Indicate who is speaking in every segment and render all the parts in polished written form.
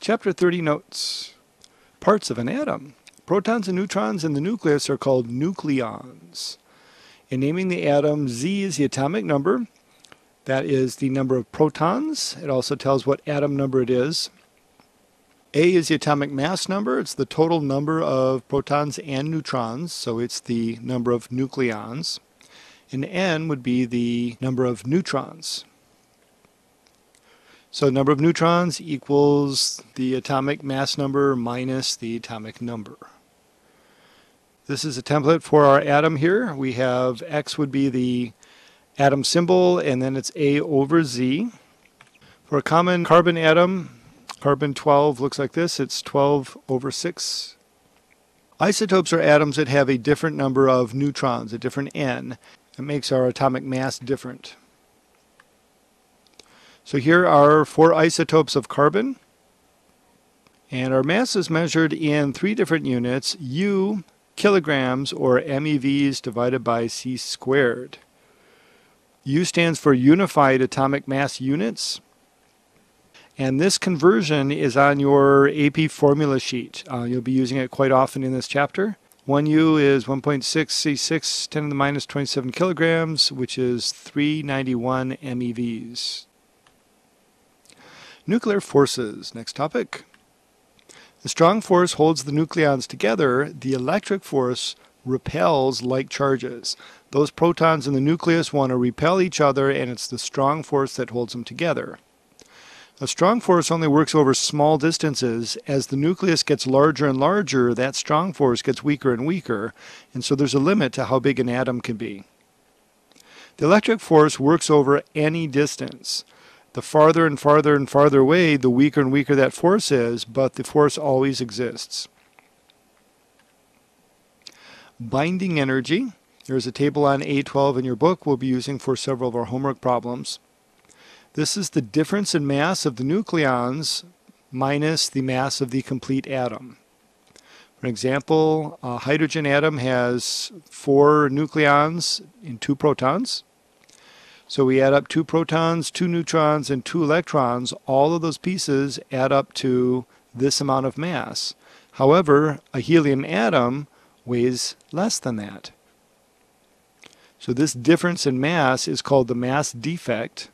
Speaker 1: Chapter 30 notes. Parts of an atom. Protons and neutrons in the nucleus are called nucleons. In naming the atom, Z is the atomic number. That is the number of protons. It also tells what atom number it is. A is the atomic mass number. It's the total number of protons and neutrons, so it's the number of nucleons. And N would be the number of neutrons. So number of neutrons equals the atomic mass number minus the atomic number. This is a template for our atom here. We have X would be the atom symbol, and then it's A over Z. For a common carbon atom, carbon 12 looks like this. It's 12 over 6. Isotopes are atoms that have a different number of neutrons, a different N. It makes our atomic mass different. So here are 4 isotopes of carbon, and our mass is measured in 3 different units: U, kilograms, or MeVs divided by c squared. U stands for Unified Atomic Mass Units, and this conversion is on your AP formula sheet. You'll be using it quite often in this chapter. 1 U is 1.6c6 10 to the minus 27 kilograms, which is 391 MeVs. Nuclear forces. Next topic. The strong force holds the nucleons together. The electric force repels like charges. Those protons in the nucleus want to repel each other, and it's the strong force that holds them together. A strong force only works over small distances. As the nucleus gets larger and larger, that strong force gets weaker and weaker, and so there's a limit to how big an atom can be. The electric force works over any distance. The farther and farther and farther away, the weaker and weaker that force is, but the force always exists. Binding energy. There's a table on A12 in your book we'll be using for several of our homework problems. This is the difference in mass of the nucleons minus the mass of the complete atom. For example, a hydrogen atom has 4 nucleons and 2 protons. So we add up 2 protons, 2 neutrons, and 2 electrons. All of those pieces add up to this amount of mass. However, a helium atom weighs less than that. So this difference in mass is called the mass defect,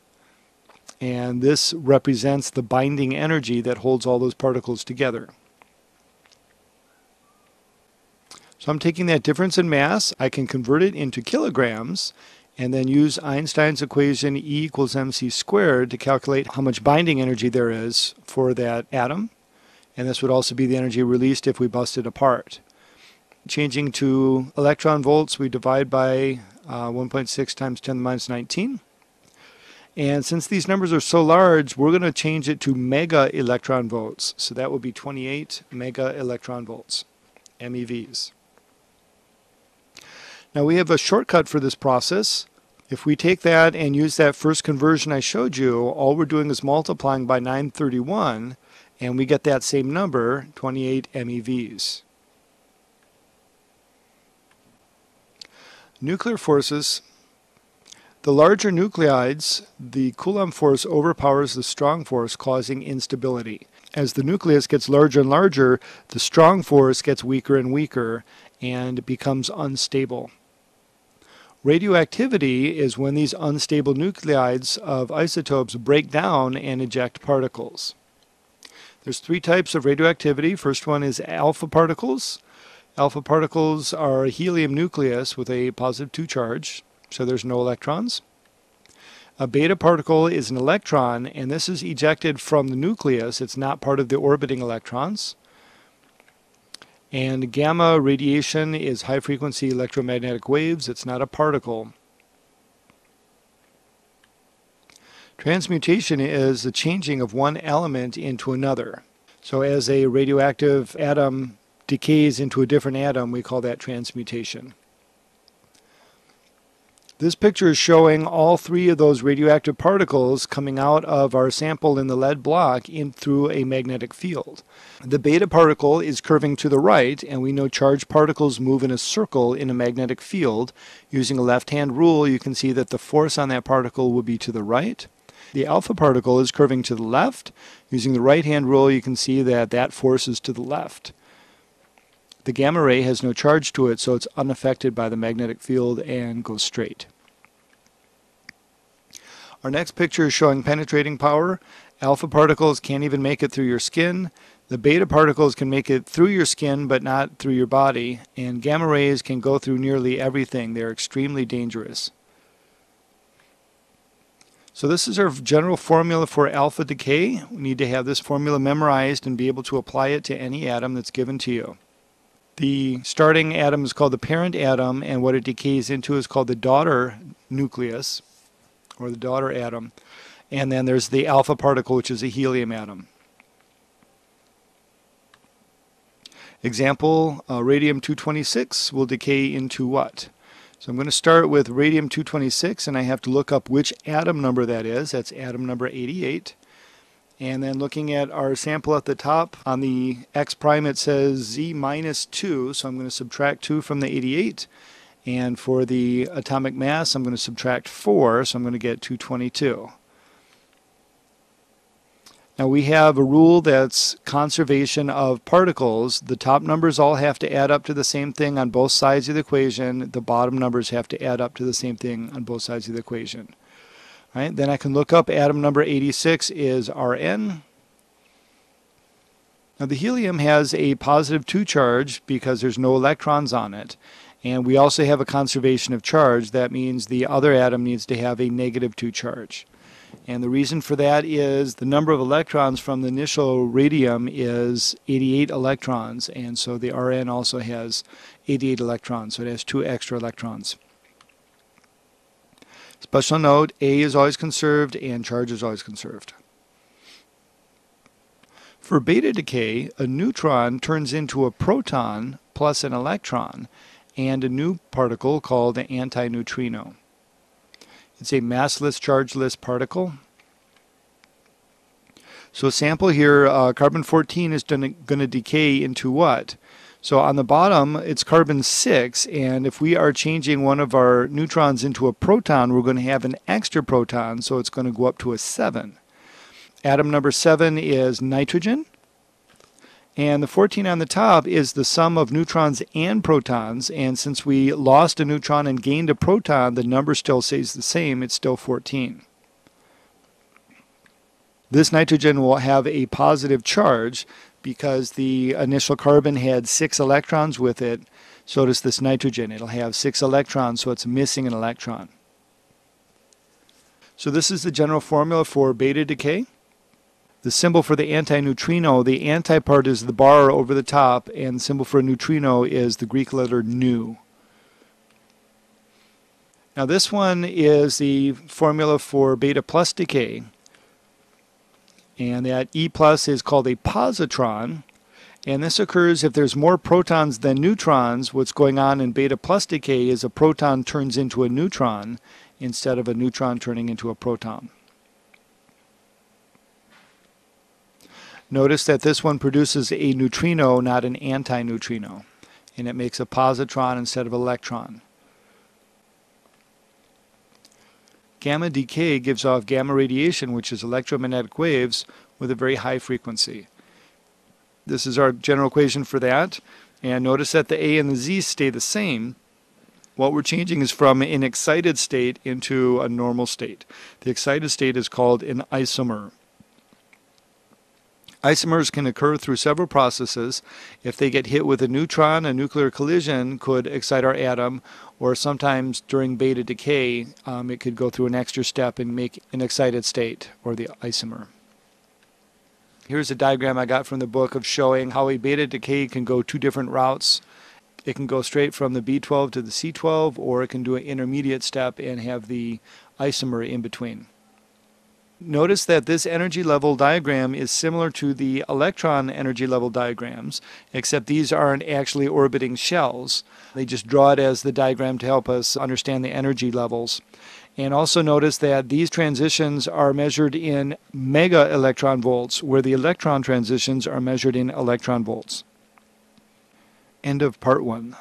Speaker 1: and this represents the binding energy that holds all those particles together. So I'm taking that difference in mass, I can convert it into kilograms, and then use Einstein's equation E equals mc squared to calculate how much binding energy there is for that atom. And this would also be the energy released if we bust it apart. Changing to electron volts, we divide by 1.6 times 10 to the minus 19. And since these numbers are so large, we're going to change it to mega electron volts. So that would be 28 mega electron volts, MeVs. Now we have a shortcut for this process. If we take that and use that first conversion I showed you, all we're doing is multiplying by 931, and we get that same number, 28 MeVs. Nuclear forces. The larger nuclides, the Coulomb force overpowers the strong force, causing instability. As the nucleus gets larger and larger, the strong force gets weaker and weaker and becomes unstable. Radioactivity is when these unstable nuclides of isotopes break down and eject particles. There's 3 types of radioactivity. First one is alpha particles. Alpha particles are a helium nucleus with a positive 2 charge, so there's no electrons. A beta particle is an electron, and this is ejected from the nucleus. It's not part of the orbiting electrons. And gamma radiation is high-frequency electromagnetic waves. It's not a particle. Transmutation is the changing of one element into another. So as a radioactive atom decays into a different atom, we call that transmutation. This picture is showing all 3 of those radioactive particles coming out of our sample in the lead block in through a magnetic field. The beta particle is curving to the right, and we know charged particles move in a circle in a magnetic field. Using a left-hand rule, you can see that the force on that particle will be to the right. The alpha particle is curving to the left. Using the right-hand rule, you can see that that force is to the left. The gamma ray has no charge to it, so it's unaffected by the magnetic field and goes straight. Our next picture is showing penetrating power. Alpha particles can't even make it through your skin. The beta particles can make it through your skin but not through your body. And gamma rays can go through nearly everything. They're extremely dangerous. So this is our general formula for alpha decay. We need to have this formula memorized and be able to apply it to any atom that's given to you. The starting atom is called the parent atom, and what it decays into is called the daughter nucleus, or the daughter atom. And then there's the alpha particle, which is a helium atom. Example, radium-226 will decay into what? So I'm going to start with radium-226, and I have to look up which atom number that is. That's atom number 88. And then looking at our sample at the top, on the X prime it says Z minus 2, so I'm going to subtract 2 from the 88. And for the atomic mass, I'm going to subtract 4, so I'm going to get 222. Now we have a rule that's conservation of particles. The top numbers all have to add up to the same thing on both sides of the equation. The bottom numbers have to add up to the same thing on both sides of the equation. Right? Then I can look up atom number 86 is Rn. Now the helium has a positive 2 charge because there's no electrons on it. And we also have a conservation of charge. That means the other atom needs to have a negative 2 charge. And the reason for that is the number of electrons from the initial radium is 88 electrons. And so the Rn also has 88 electrons. So it has 2 extra electrons. Special note, A is always conserved and charge is always conserved. For beta decay, a neutron turns into a proton plus an electron and a new particle called an antineutrino. It's a massless, chargeless particle. So a sample here, carbon-14 is going to decay into what? So on the bottom, it's carbon-6, and if we are changing one of our neutrons into a proton, we're going to have an extra proton, so it's going to go up to a 7. Atom number 7 is nitrogen, and the 14 on the top is the sum of neutrons and protons, and since we lost a neutron and gained a proton, the number still stays the same. It's still 14. This nitrogen will have a positive charge because the initial carbon had 6 electrons with it. So does this nitrogen. It'll have 6 electrons, so it's missing an electron. So this is the general formula for beta decay. The symbol for the antineutrino, the anti part is the bar over the top, and the symbol for a neutrino is the Greek letter nu. Now this one is the formula for beta plus decay. And that E plus is called a positron. And this occurs if there's more protons than neutrons. What's going on in beta plus decay is a proton turns into a neutron instead of a neutron turning into a proton. Notice that this one produces a neutrino, not an antineutrino. And it makes a positron instead of electron. Gamma decay gives off gamma radiation, which is electromagnetic waves with a very high frequency. This is our general equation for that. And notice that the A and the Z stay the same. What we're changing is from an excited state into a normal state. The excited state is called an isomer. Isomers can occur through several processes. If they get hit with a neutron, a nuclear collision could excite our atom, or sometimes during beta decay, it could go through an extra step and make an excited state, or the isomer. Here's a diagram I got from the book of showing how a beta decay can go 2 different routes. It can go straight from the B12 to the C12, or it can do an intermediate step and have the isomer in between. Notice that this energy level diagram is similar to the electron energy level diagrams, except these aren't actually orbiting shells. They just draw it as the diagram to help us understand the energy levels. And also notice that these transitions are measured in mega electron volts, where the electron transitions are measured in electron volts. End of part 1.